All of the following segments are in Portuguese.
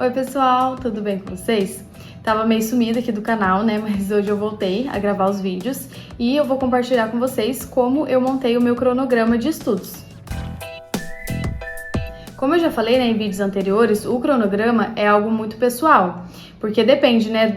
Oi pessoal, tudo bem com vocês? Tava meio sumida aqui do canal, né? Mas hoje eu voltei a gravar os vídeos e eu vou compartilhar com vocês como eu montei o meu cronograma de estudos. Como eu já falei, né, em vídeos anteriores, o cronograma é algo muito pessoal, porque depende, né,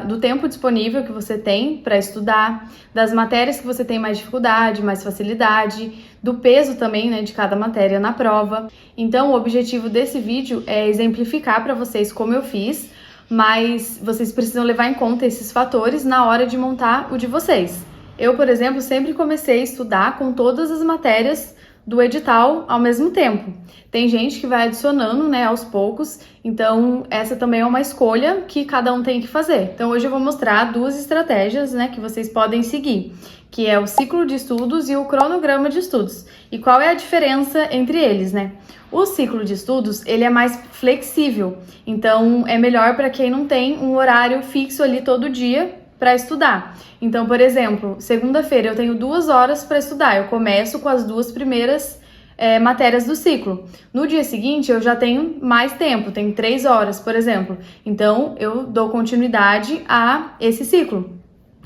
do tempo disponível que você tem para estudar, das matérias que você tem mais dificuldade, mais facilidade, do peso também, né, de cada matéria na prova. Então, o objetivo desse vídeo é exemplificar para vocês como eu fiz, mas vocês precisam levar em conta esses fatores na hora de montar o de vocês. Eu, por exemplo, sempre comecei a estudar com todas as matérias do edital ao mesmo tempo. Tem gente que vai adicionando, né, aos poucos, então essa também é uma escolha que cada um tem que fazer. Então hoje eu vou mostrar duas estratégias, né, que vocês podem seguir, que é o ciclo de estudos e o cronograma de estudos. E qual é a diferença entre eles, né? O ciclo de estudos, ele é mais flexível, então é melhor para quem não tem um horário fixo ali todo dia para estudar. Então, por exemplo, segunda-feira eu tenho 2 horas para estudar, eu começo com as 2 primeiras matérias do ciclo. No dia seguinte eu já tenho mais tempo, tenho 3 horas, por exemplo. Então, eu dou continuidade a esse ciclo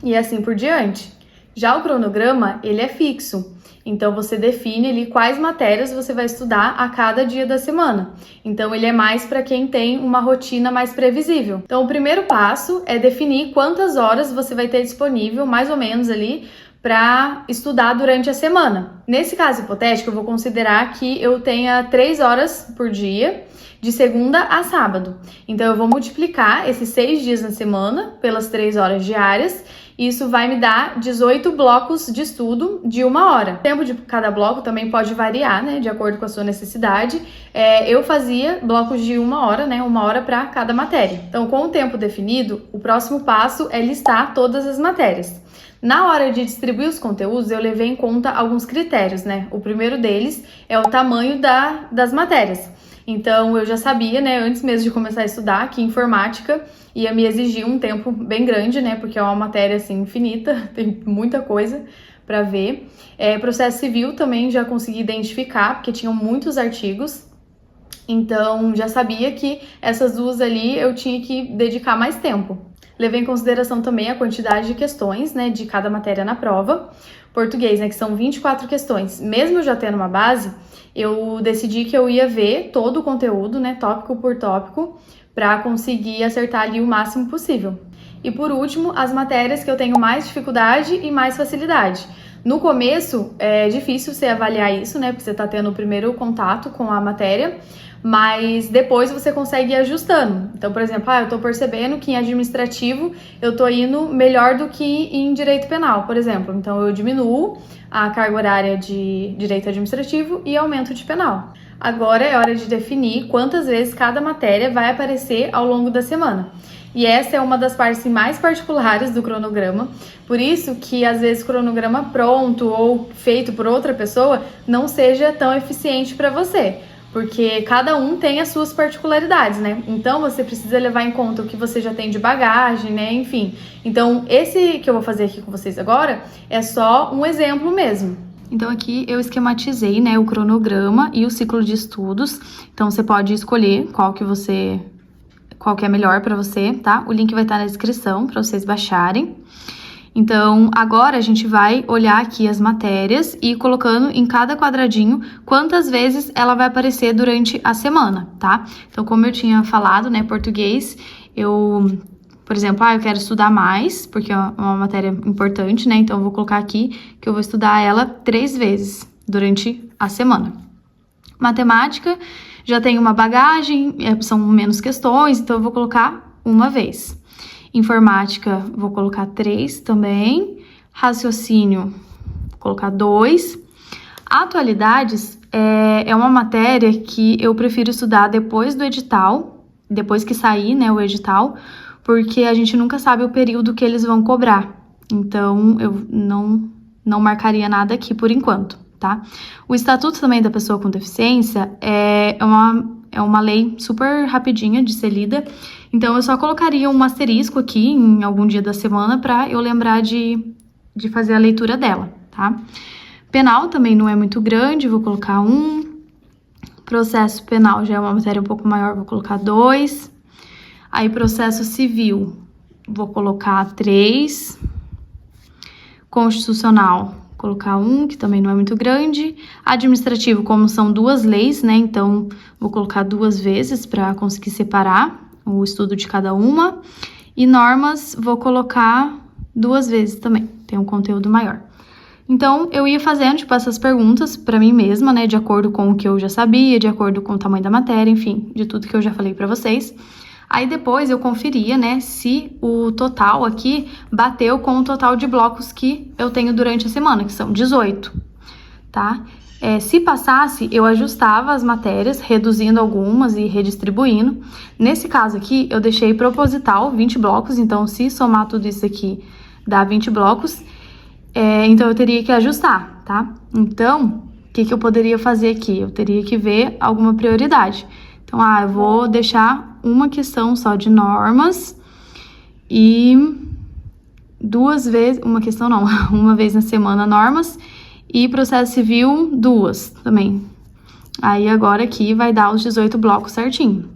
e assim por diante. Já o cronograma, ele é fixo. Então, você define ali quais matérias você vai estudar a cada dia da semana. Então, ele é mais para quem tem uma rotina mais previsível. Então, o primeiro passo é definir quantas horas você vai ter disponível, mais ou menos ali, para estudar durante a semana. Nesse caso hipotético, eu vou considerar que eu tenha 3 horas por dia, de segunda a sábado. Então, eu vou multiplicar esses 6 dias na semana pelas 3 horas diárias. Isso vai me dar 18 blocos de estudo de 1 hora. O tempo de cada bloco também pode variar, né, de acordo com a sua necessidade. Eu fazia blocos de 1 hora, né, 1 hora para cada matéria. Então, com o tempo definido, o próximo passo é listar todas as matérias. Na hora de distribuir os conteúdos, eu levei em conta alguns critérios, né? O primeiro deles é o tamanho das matérias. Então, eu já sabia, né, antes mesmo de começar a estudar, que informática ia me exigir um tempo bem grande, né, porque é uma matéria, assim, infinita, tem muita coisa para ver. Processo civil também já consegui identificar, porque tinham muitos artigos. Então, já sabia que essas duas ali eu tinha que dedicar mais tempo. Levei em consideração também a quantidade de questões, né, de cada matéria na prova. Português, né, que são 24 questões. Mesmo já tendo uma base, eu decidi que eu ia ver todo o conteúdo, né, tópico por tópico, para conseguir acertar ali o máximo possível. E por último, as matérias que eu tenho mais dificuldade e mais facilidade. No começo, é difícil você avaliar isso, né, porque você está tendo o primeiro contato com a matéria, mas depois você consegue ir ajustando. Então, por exemplo, eu tô percebendo que em administrativo eu tô indo melhor do que em direito penal, por exemplo. Então, eu diminuo a carga horária de direito administrativo e aumento de penal. Agora é hora de definir quantas vezes cada matéria vai aparecer ao longo da semana. E essa é uma das partes mais particulares do cronograma, por isso que às vezes o cronograma pronto ou feito por outra pessoa não seja tão eficiente para você. Porque cada um tem as suas particularidades, né? Então, você precisa levar em conta o que você já tem de bagagem, né? Enfim. Então, esse que eu vou fazer aqui com vocês agora é só um exemplo mesmo. Então, aqui eu esquematizei, né, o cronograma e o ciclo de estudos. Então, você pode escolher qual que é melhor para você, tá? O link vai estar na descrição para vocês baixarem. Então, agora a gente vai olhar aqui as matérias e ir colocando em cada quadradinho quantas vezes ela vai aparecer durante a semana, tá? Então, como eu tinha falado, né, português, por exemplo, eu quero estudar mais, porque é uma matéria importante, né? Então, eu vou colocar aqui que eu vou estudar ela 3 vezes durante a semana. Matemática, já tem uma bagagem, são menos questões, então eu vou colocar 1 vez. Informática, vou colocar 3 também. Raciocínio, vou colocar 2. Atualidades é uma matéria que eu prefiro estudar depois do edital, depois que sair, né, o edital, porque a gente nunca sabe o período que eles vão cobrar. Então, eu não marcaria nada aqui por enquanto, tá? O Estatuto também da Pessoa com Deficiência é uma lei super rapidinha de ser lida, então eu só colocaria um asterisco aqui em algum dia da semana para eu lembrar de fazer a leitura dela, tá? Penal também não é muito grande, vou colocar 1. Processo penal já é uma matéria um pouco maior, vou colocar 2. Aí, processo civil, vou colocar 3. Constitucional, colocar 1, que também não é muito grande. Administrativo, como são 2 leis, né? Então, vou colocar 2 vezes para conseguir separar o estudo de cada uma. E normas, vou colocar 2 vezes também, tem um conteúdo maior. Então, eu ia fazendo, tipo, essas perguntas para mim mesma, né? De acordo com o que eu já sabia, de acordo com o tamanho da matéria, enfim, de tudo que eu já falei para vocês. Aí depois eu conferia, né, se o total aqui bateu com o total de blocos que eu tenho durante a semana, que são 18, tá? Se passasse, eu ajustava as matérias, reduzindo algumas e redistribuindo. Nesse caso aqui, eu deixei proposital 20 blocos, então se somar tudo isso aqui dá 20 blocos, então eu teria que ajustar, tá? Então, o que eu poderia fazer aqui? Eu teria que ver alguma prioridade. Então, eu vou deixar uma questão só de normas e 2 vezes, uma vez na semana normas e processo civil 2 também. Aí agora aqui vai dar os 18 blocos certinho.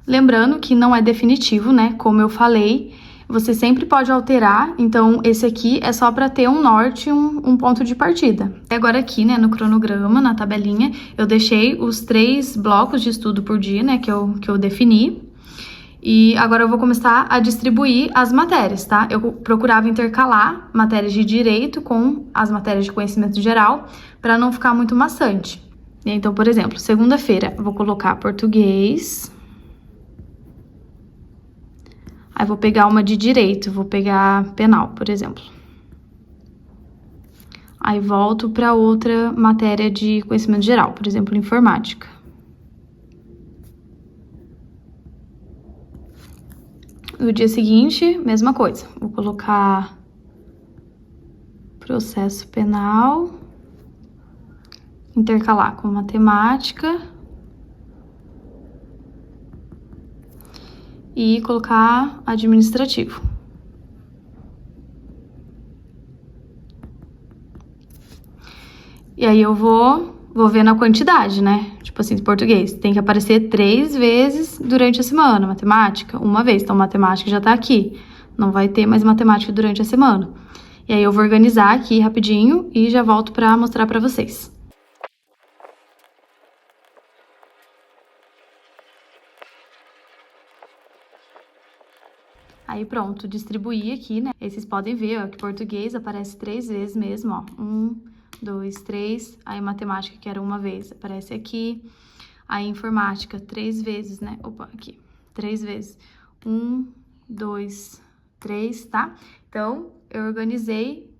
Lembrando que não é definitivo, né? Como eu falei, você sempre pode alterar, então esse aqui é só para ter um norte, um ponto de partida. Agora aqui, né, no cronograma, na tabelinha, eu deixei os 3 blocos de estudo por dia, né, que eu defini. E agora eu vou começar a distribuir as matérias, tá? Eu procurava intercalar matérias de direito com as matérias de conhecimento geral, para não ficar muito maçante. Então, por exemplo, segunda-feira eu vou colocar português. Aí vou pegar uma de direito, vou pegar penal, por exemplo. Aí volto para outra matéria de conhecimento geral, por exemplo, informática. No dia seguinte, mesma coisa. Vou colocar processo penal, intercalar com matemática e colocar administrativo. E aí eu vou vendo a quantidade, né? Tipo assim, português tem que aparecer 3 vezes durante a semana, matemática 1 vez, então matemática já tá aqui. Não vai ter mais matemática durante a semana. E aí eu vou organizar aqui rapidinho e já volto pra mostrar pra vocês. Aí pronto, distribuí aqui, né? Aí vocês podem ver, ó, que português aparece 3 vezes mesmo, ó. 1, 2, 3. Aí matemática, que era 1 vez, aparece aqui. Aí informática, 3 vezes, né? Opa, aqui. 3 vezes. 1, 2, 3, tá? Então, eu organizei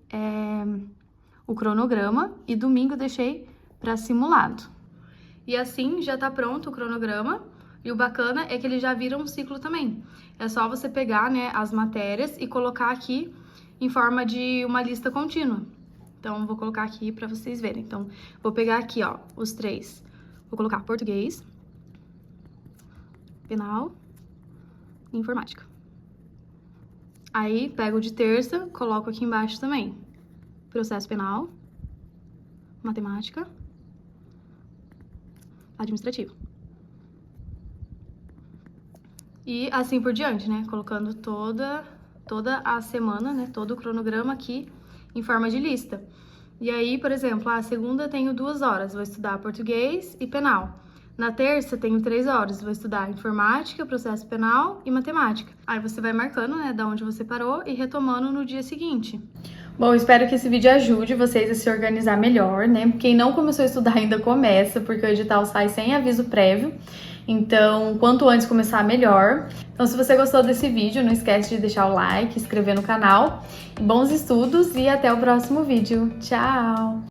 o cronograma e domingo eu deixei para simulado. E assim já tá pronto o cronograma. E o bacana é que ele já vira um ciclo também. É só você pegar, né, as matérias e colocar aqui em forma de uma lista contínua. Então, vou colocar aqui para vocês verem. Então, vou pegar aqui, ó, os 3. Vou colocar português, penal e informática. Aí, pego de terça, coloco aqui embaixo também. Processo penal, matemática, administrativo. E assim por diante, né? Colocando toda a semana, né? Todo o cronograma aqui em forma de lista. E aí, por exemplo, a segunda tenho 2 horas, vou estudar português e penal. Na terça tenho 3 horas, vou estudar informática, processo penal e matemática. Aí você vai marcando, né, da onde você parou e retomando no dia seguinte. Bom, espero que esse vídeo ajude vocês a se organizar melhor, né? Quem não começou a estudar ainda começa, porque o edital sai sem aviso prévio. Então, quanto antes começar, melhor. Então, se você gostou desse vídeo, não esquece de deixar o like, inscrever no canal. Bons estudos e até o próximo vídeo. Tchau!